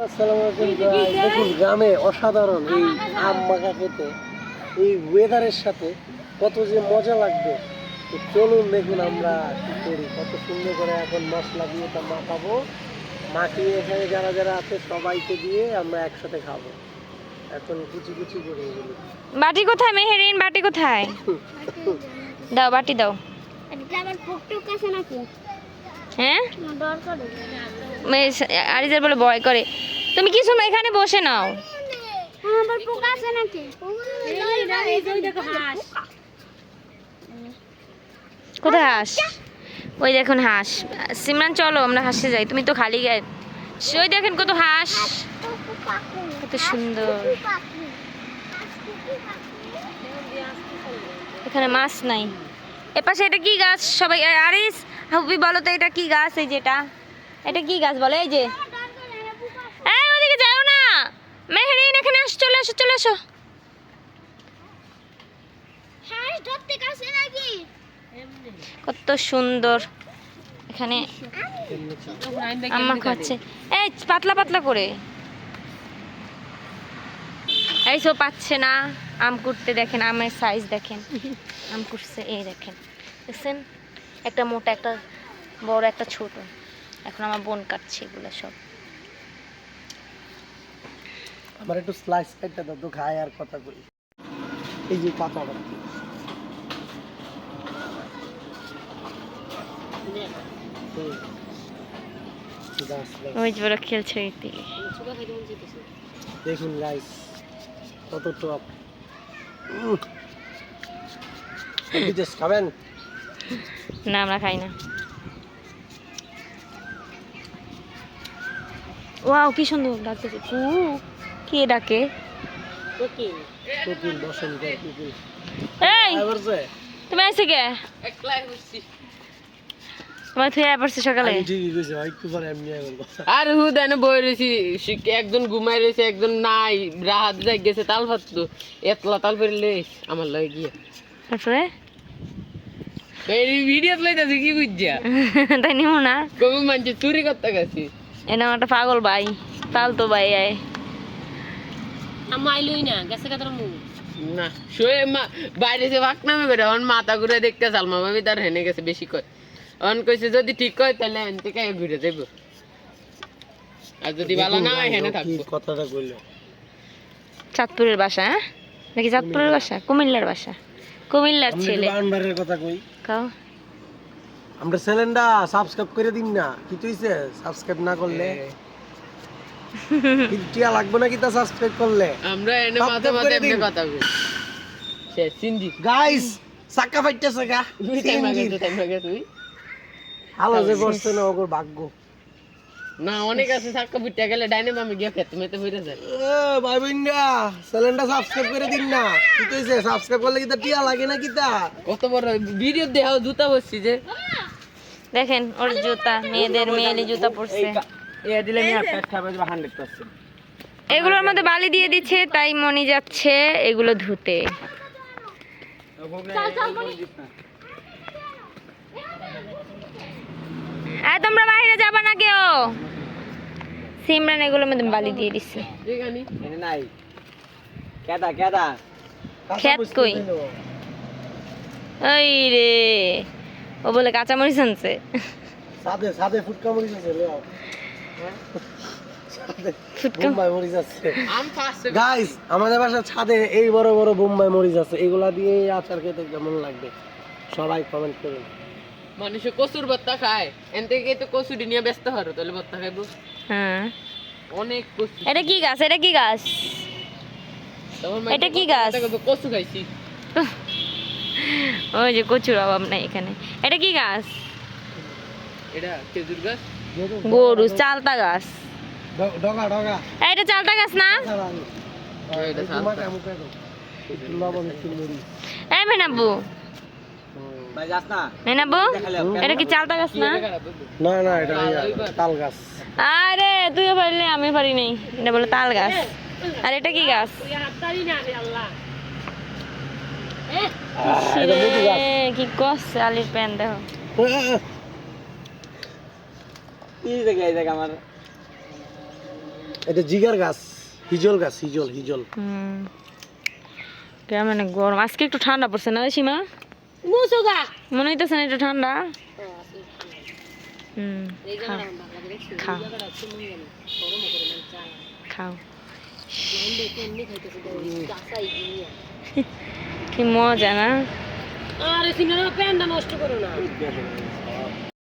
আসসালামু আলাইকুম গাইস, দেখুন গ্রামে অসাধারণ এই আম মাখা খেতে এই ওয়েদারের সাথে কত যে মজা লাগবে। তো চলুন দেখুন আমরা কি করি, কত সুন্দর করে এখন মশলা দিয়ে তা মাখাবো, মাখিয়ে এখানে যারা যারা আছে সবাইকে দিয়ে আমরা একসাথে খাবো। এখন কুচি কুচি করে এগুলো। বাটি কোথায় মেহেরিন? বাটি কোথায়? দাও বাটি দাও। হ্যাঁ আরিজার বলে ভয় করে। তুমি কি শুনো, এখানে বসে নাও। কোথায় হাঁস? ওই দেখুন হাঁস। সিমরান চলো আমরা হাসতে যাই, তুমি তো খালি গায়ে। ওই দেখেন কত হাঁস, কত সুন্দর। এখানে মাছ নাই। এপাশে এটা কি গাছ? সবাই আরিস হুবি বলো তো এটা কি গাছ? এই যেটা, এটা কি গাছ বলে? এই যে ওদিকে যাও না মেহেরিন, এখানে আসো, চলে আসো চলে আসো। কত সুন্দর এখানে আম্মা খাচ্ছে। এই পাতলা পাতলা করে, এই সব পাচ্ছে না আম কুটতে। দেখেন আমের সাইজ দেখেন, আম কুটছে। এই দেখেন, দেখছেন একটা মোটা, একটা বড়, একটা ছোট। এখন আমার বোন কাটছে এগুলো সব। আমার একটু স্লাইস কাটতে দাও তো, খাই আর কথা বলি। এই যে পাতা ওই যে ওরা খেলছে এইদিকে। দেখুন গাইস কত টক। খাবেন না আমরা খাই না। ওয়াও কি সুন্দর ডাকতেছে, কু কে ডাকে? কোকিল বসন্ত কোকিল। এই তুমি আইছো কে? একলাই হইছি। তোমার তুই আয় পড়ছে সকালে। আমি ঠিকই কইছি, একটু পরে এমনি আইবো। আর হুদানে বই রইছি, একজন ঘুমাই রইছে, একজন নাই, রাহাত যাই গেছে তাল ফাটতো, এতলা তাল ফেরলে আমার লয় গিয়া। তারপরে এই ভিডিও লইতাছি কি বুঝছা? তাই নিমো না, কবি মানছে চুরি করতে গেছি। এনা একটা পাগল ভাই, তাল তো ভাই আয়। আমাইলই না গেছে কাতর মু না শুয়ে মা বাইরে সে ভাগ নামে করে অন মাথা ঘুরে দেখতে সালমা ভাবি তার হেনে গেছে বেশি কয়। অন কইছে যদি ঠিক কয় তাহলে এন থেকে ঘুরে যাইব, আর যদি ভালো না হয় হেনে থাকবো। কথাটা কইলো চাঁদপুরের বাসা? হ্যাঁ নাকি চাঁদপুরের বাসা? কুমিল্লার বাসা, কুমিল্লার ছেলে। বাউন্ডারির কথা কই, কাও আমরা চ্যানেলটা সাবস্ক্রাইব করে দিন না। কি তুইছে সাবস্ক্রাইব না করলে টিয়া লাগবে না, কি তা সাবস্ক্রাইব করলে? আমরা এনে মাঝে মাঝে এমনি কথা বলি। সে সিনজি গাইস সাক্কা ফাইতেছে গা, তুই টাইম আগে তুই হালো যে বসছে না ওগর ভাগ্য। না অনেক আছে সাক্কা বুইটা গেলে ডাইনে বামে গিয়া খেতে মেতে ফিরে যায়। এ ভাই বোনরা চ্যানেলটা সাবস্ক্রাইব করে দিন না। কি তুইছে সাবস্ক্রাইব করলে কি তা টিয়া লাগে না? কি তা কত বড় ভিডিও দেখাও জুতা বসছি যে দেখেন ওর জুতা, মেয়েদের মেয়েলি জুতা পরছে। এ দিলে আমি আর কাট খাবে 100%। এগুলোর মধ্যে বালি দিয়ে দিচ্ছে, তাই মনি যাচ্ছে এগুলো ধুতে। তোমরা বাইরে যাবা না কেউ? সিমরান এগুলোর মধ্যে বালি দিয়ে দিচ্ছে। এখানে এনে নাই কেদা কেদা খেত কই? ওই রে, ও বলে কাঁচামরিচ আনছে। সাদে সাদে ফুটকা মরিচ আছে লে ফুটকা বোম্বাই মরিচ আছে আম পাচ্ছে। গাইস আমাদের বাসার ছাদে এই বড় বড় বোম্বাই মরিচ আছে, এগুলা দিয়ে আচার খেতে কেমন লাগবে সবাই কমেন্ট করুন। মানুষ কচুর ভর্তা খায়, এন থেকে তো কচুরি নিয়ে ব্যস্ত হরো তাহলে ভর্তা খাইবো। হ্যাঁ অনেক কচু। এটা কি গাছ? এটা কি গাছ? এটা কি গাছ? কচু খাইছি। ওই যে কচুর অভাব নাই এখানে। এটা কি গাছ? এটা খেজুর গাছ। গরু চালতা গাছ। ডগা ডগা এটা চালতা গাছ না? এটা মাথা মুখে দাও একটু লবণ একটু মরিচ। এই মেনাবু, ভাই যাস না মেনাবু এটা কি চালতা গাছ না? না না এটা তাল গাছ। আরে তুইও পারলি আমি পারি নাই। এটা বলে তাল গাছ। আর এটা কি গাছ? এটা মধু গাছ। কি করছে আলির প্যান দেখো। এই জায়গা আমার এটা জিগার গাছ, হিজল গাছ, হিজল হিজল। কেমন গরম, আজকে একটু ঠান্ডা পড়ছে না সীমা? মনে হইতেছে না একটু ঠান্ডা? খাও খাও, কি মজা না? আরে সিনেমা প্যান্টটা নষ্ট করো না।